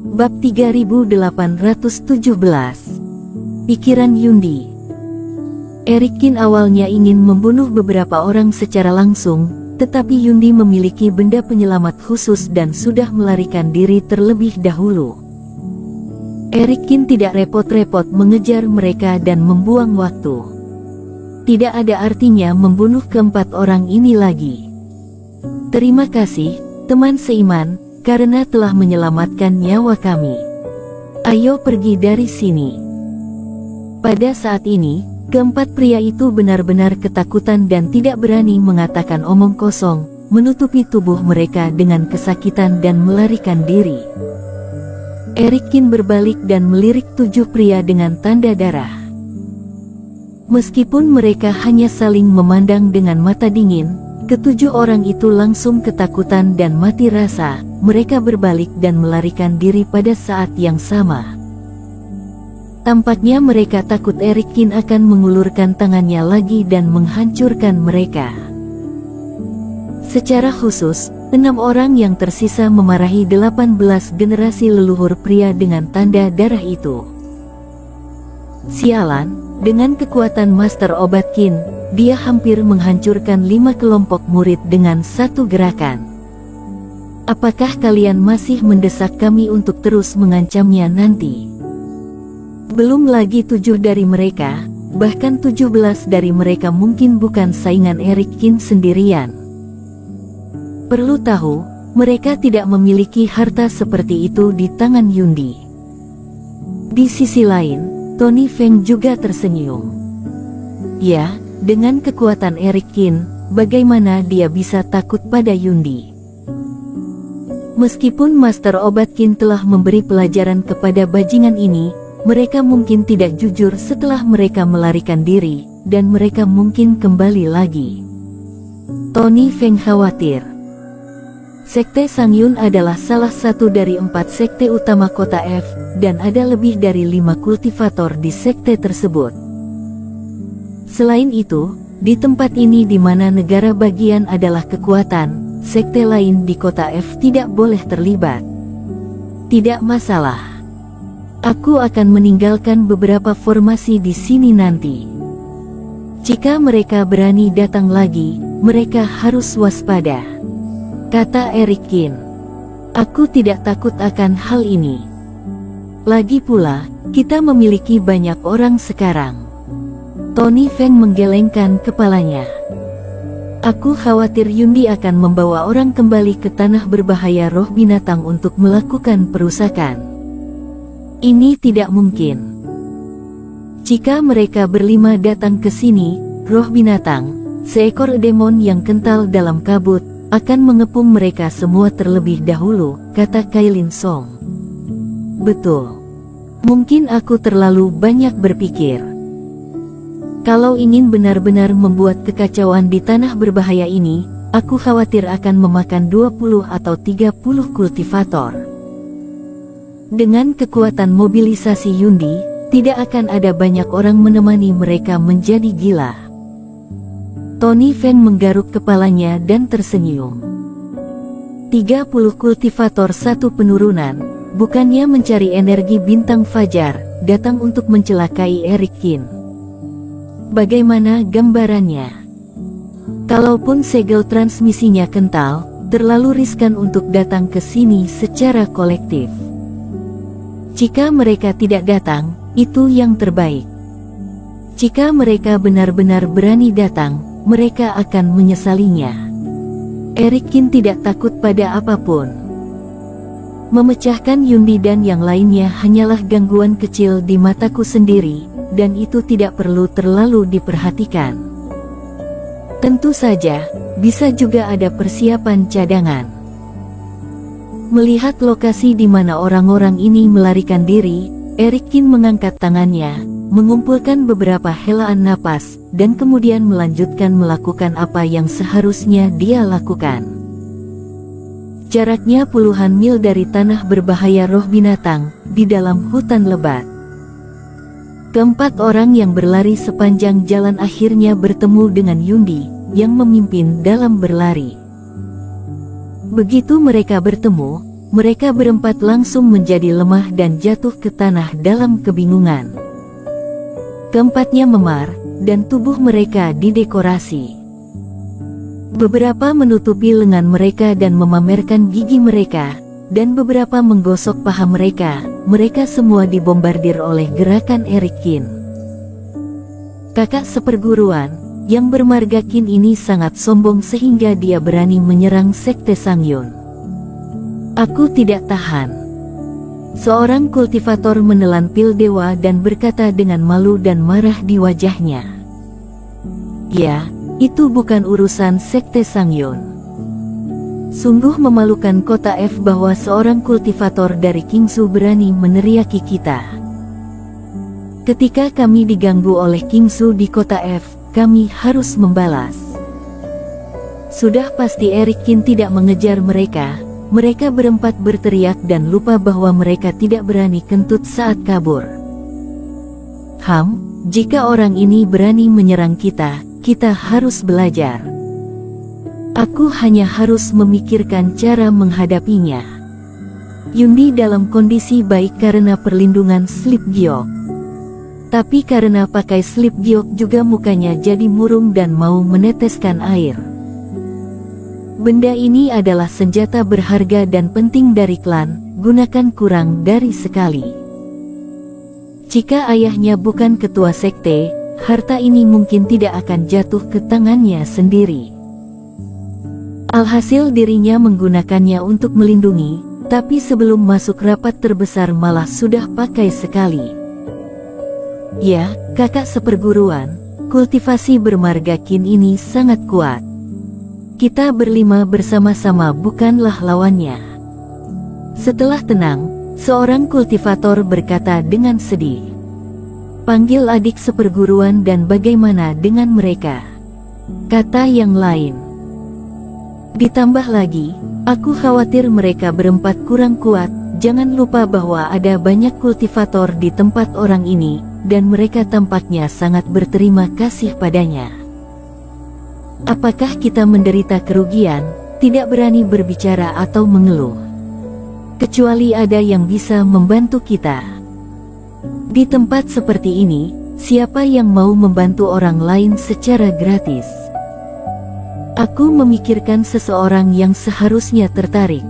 Bab 3817. Pikiran Yundi. Erikin awalnya ingin membunuh beberapa orang secara langsung, tetapi Yundi memiliki benda penyelamat khusus dan sudah melarikan diri terlebih dahulu. Erikin tidak repot-repot mengejar mereka dan membuang waktu. Tidak ada artinya membunuh keempat orang ini lagi. Terima kasih, teman seiman, karena telah menyelamatkan nyawa kami. Ayo pergi dari sini. Pada saat ini, keempat pria itu benar-benar ketakutan dan tidak berani mengatakan omong kosong, menutupi tubuh mereka dengan kesakitan dan melarikan diri. Erikin berbalik dan melirik 7 pria dengan tanda darah. Meskipun mereka hanya saling memandang dengan mata dingin, ke-7 orang itu langsung ketakutan dan mati rasa. Mereka berbalik dan melarikan diri pada saat yang sama. Tampaknya mereka takut Erikin akan mengulurkan tangannya lagi dan menghancurkan mereka. Secara khusus, 6 orang yang tersisa memarahi 18 generasi leluhur pria dengan tanda darah itu. Sialan, dengan kekuatan Master Obatkin, dia hampir menghancurkan 5 kelompok murid dengan satu gerakan. Apakah kalian masih mendesak kami untuk terus mengancamnya nanti? Belum lagi 7 dari mereka, bahkan 17 dari mereka mungkin bukan saingan Erikin sendirian. Perlu tahu, mereka tidak memiliki harta seperti itu di tangan Yundi. Di sisi lain, Tony Feng juga tersenyum. Ya, dengan kekuatan Erikin, bagaimana dia bisa takut pada Yundi? Meskipun Master Obatkin telah memberi pelajaran kepada bajingan ini, mereka mungkin tidak jujur setelah mereka melarikan diri, dan mereka mungkin kembali lagi. Tony Feng khawatir. Sekte Sangyun adalah salah satu dari 4 sekte utama kota F, dan ada lebih dari 5 kultivator di sekte tersebut. Selain itu, di tempat ini di mana negara bagian adalah kekuatan, sekte lain di kota F tidak boleh terlibat. Tidak masalah. Aku akan meninggalkan beberapa formasi di sini nanti. Jika mereka berani datang lagi, mereka harus waspada, kata Erikin. Aku tidak takut akan hal ini. Lagi pula, kita memiliki banyak orang sekarang. Tony Feng menggelengkan kepalanya. Aku khawatir Yundi akan membawa orang kembali ke tanah berbahaya roh binatang untuk melakukan perusakan. Ini tidak mungkin. Jika mereka berlima datang ke sini, roh binatang, seekor demon yang kental dalam kabut, akan mengepung mereka semua terlebih dahulu, kata Kailin Song. Betul. Mungkin aku terlalu banyak berpikir. Kalau ingin benar-benar membuat kekacauan di tanah berbahaya ini, aku khawatir akan memakan 20 atau 30 kultivator. Dengan kekuatan mobilisasi Yundi, tidak akan ada banyak orang menemani mereka menjadi gila. Tony Feng menggaruk kepalanya dan tersenyum. 30 kultivator satu penurunan, bukannya mencari energi bintang fajar, datang untuk mencelakai Erikin. Bagaimana gambarannya? Kalaupun segel transmisinya kental, terlalu riskan untuk datang ke sini secara kolektif. Jika mereka tidak datang, itu yang terbaik. Jika mereka benar-benar berani datang, mereka akan menyesalinya. Erikin tidak takut pada apapun. Memecahkan Yundi dan yang lainnya hanyalah gangguan kecil di mataku sendiri, dan itu tidak perlu terlalu diperhatikan. Tentu saja, bisa juga ada persiapan cadangan. Melihat lokasi di mana orang-orang ini melarikan diri, Erikin mengangkat tangannya, mengumpulkan beberapa helaan napas, dan kemudian melanjutkan melakukan apa yang seharusnya dia lakukan. Jaraknya puluhan mil dari tanah berbahaya roh binatang, di dalam hutan lebat. Keempat orang yang berlari sepanjang jalan akhirnya bertemu dengan Yundi, yang memimpin dalam berlari. Begitu mereka bertemu, mereka berempat langsung menjadi lemah dan jatuh ke tanah dalam kebingungan. Keempatnya memar, dan tubuh mereka didekorasi. Beberapa menutupi lengan mereka dan memamerkan gigi mereka, dan beberapa menggosok paha mereka. Mereka semua dibombardir oleh gerakan Eric Kin. Kakak seperguruan, yang bermarga Kin ini sangat sombong sehingga dia berani menyerang Sekte Sangyun. Aku tidak tahan. Seorang kultivator menelan pil dewa dan berkata dengan malu dan marah di wajahnya. Ya, itu bukan urusan Sekte Sangyun. Sungguh memalukan kota F bahwa seorang kultivator dari Kingsu berani meneriaki kita. Ketika kami diganggu oleh Kingsu di kota F, kami harus membalas. Sudah pasti Eric Kin tidak mengejar mereka. Mereka berempat berteriak dan lupa bahwa mereka tidak berani kentut saat kabur. Jika orang ini berani menyerang kita, kita harus belajar. Aku hanya harus memikirkan cara menghadapinya. Yundi dalam kondisi baik karena perlindungan Slip Giok. Tapi karena pakai Slip Giok juga mukanya jadi murung dan mau meneteskan air. Benda ini adalah senjata berharga dan penting dari klan, gunakan kurang dari sekali. Jika ayahnya bukan ketua sekte, harta ini mungkin tidak akan jatuh ke tangannya sendiri. Alhasil dirinya menggunakannya untuk melindungi, tapi sebelum masuk rapat terbesar malah sudah pakai sekali. Ya, kakak seperguruan, kultivasi bermarga Kin ini sangat kuat. Kita berlima bersama-sama bukanlah lawannya. Setelah tenang, seorang kultivator berkata dengan sedih. Panggil adik seperguruan dan bagaimana dengan mereka? Kata yang lain. Ditambah lagi, aku khawatir mereka berempat kurang kuat. Jangan lupa bahwa ada banyak kultivator di tempat orang ini, dan mereka tampaknya sangat berterima kasih padanya. Apakah kita menderita kerugian, tidak berani berbicara atau mengeluh? Kecuali ada yang bisa membantu kita. Di tempat seperti ini, siapa yang mau membantu orang lain secara gratis? Aku memikirkan seseorang yang seharusnya tertarik.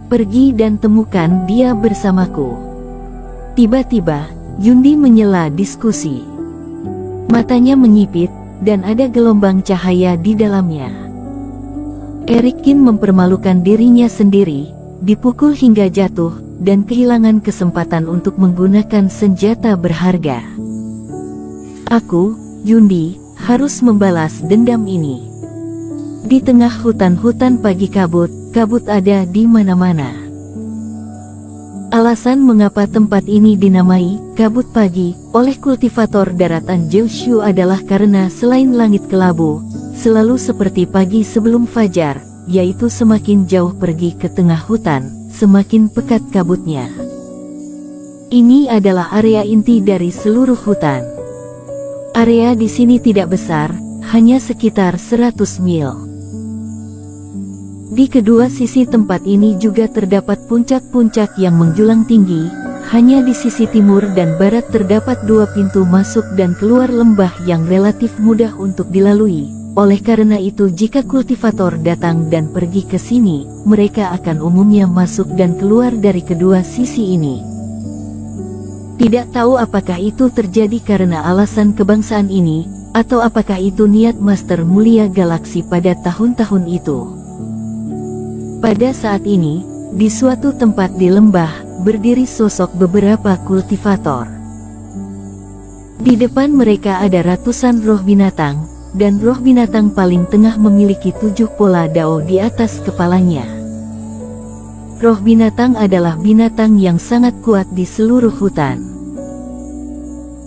Pergi dan temukan dia bersamaku. Tiba-tiba, Yundi menyela diskusi. Matanya menyipit, dan ada gelombang cahaya di dalamnya. Eric Kin mempermalukan dirinya sendiri, dipukul hingga jatuh, dan kehilangan kesempatan untuk menggunakan senjata berharga. Aku, Yundi, harus membalas dendam ini. Di tengah hutan-hutan pagi kabut ada di mana-mana. Alasan mengapa tempat ini dinamai kabut pagi oleh kultivator daratan Jiushu adalah karena selain langit kelabu, selalu seperti pagi sebelum fajar, yaitu semakin jauh pergi ke tengah hutan, semakin pekat kabutnya. Ini adalah area inti dari seluruh hutan. Area di sini tidak besar, hanya sekitar 100 mil. Di kedua sisi tempat ini juga terdapat puncak-puncak yang menjulang tinggi. Hanya di sisi timur dan barat terdapat dua pintu masuk dan keluar lembah yang relatif mudah untuk dilalui. Oleh karena itu jika kultivator datang dan pergi ke sini, mereka akan umumnya masuk dan keluar dari kedua sisi ini. Tidak tahu apakah itu terjadi karena alasan kebangsaan ini, atau apakah itu niat Master Mulia Galaksi pada tahun-tahun itu. Pada saat ini, di suatu tempat di lembah, berdiri sosok beberapa kultivator. Di depan mereka ada ratusan roh binatang, dan roh binatang paling tengah memiliki 7 pola dao di atas kepalanya. Roh binatang adalah binatang yang sangat kuat di seluruh hutan.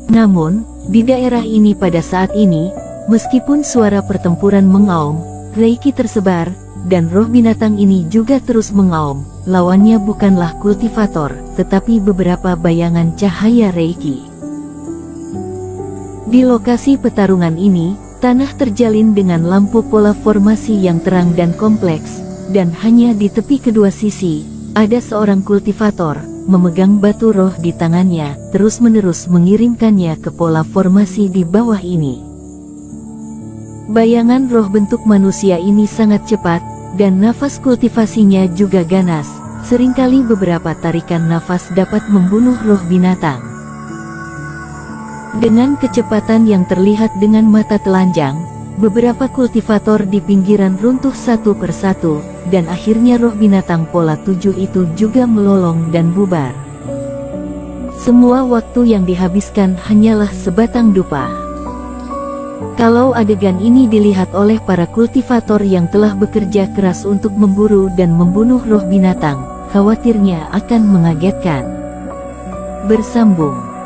Namun, di daerah ini pada saat ini, meskipun suara pertempuran mengaum, reiki tersebar, dan roh binatang ini juga terus mengaum, lawannya bukanlah kultivator, tetapi beberapa bayangan cahaya reiki. Di lokasi pertarungan ini, tanah terjalin dengan lampu pola formasi yang terang dan kompleks, dan hanya di tepi kedua sisi, Ada seorang kultivator, memegang batu roh di tangannya, terus-menerus mengirimkannya ke pola formasi di bawah ini. Bayangan roh bentuk manusia ini sangat cepat, dan nafas kultivasinya juga ganas. Seringkali beberapa tarikan nafas dapat membunuh roh binatang. Dengan kecepatan yang terlihat dengan mata telanjang, beberapa kultivator di pinggiran runtuh satu persatu, dan akhirnya roh binatang pola 7 itu juga melolong dan bubar. Semua waktu yang dihabiskan hanyalah sebatang dupa. Kalau adegan ini dilihat oleh para kultivator yang telah bekerja keras untuk memburu dan membunuh roh binatang, khawatirnya akan mengagetkan. Bersambung.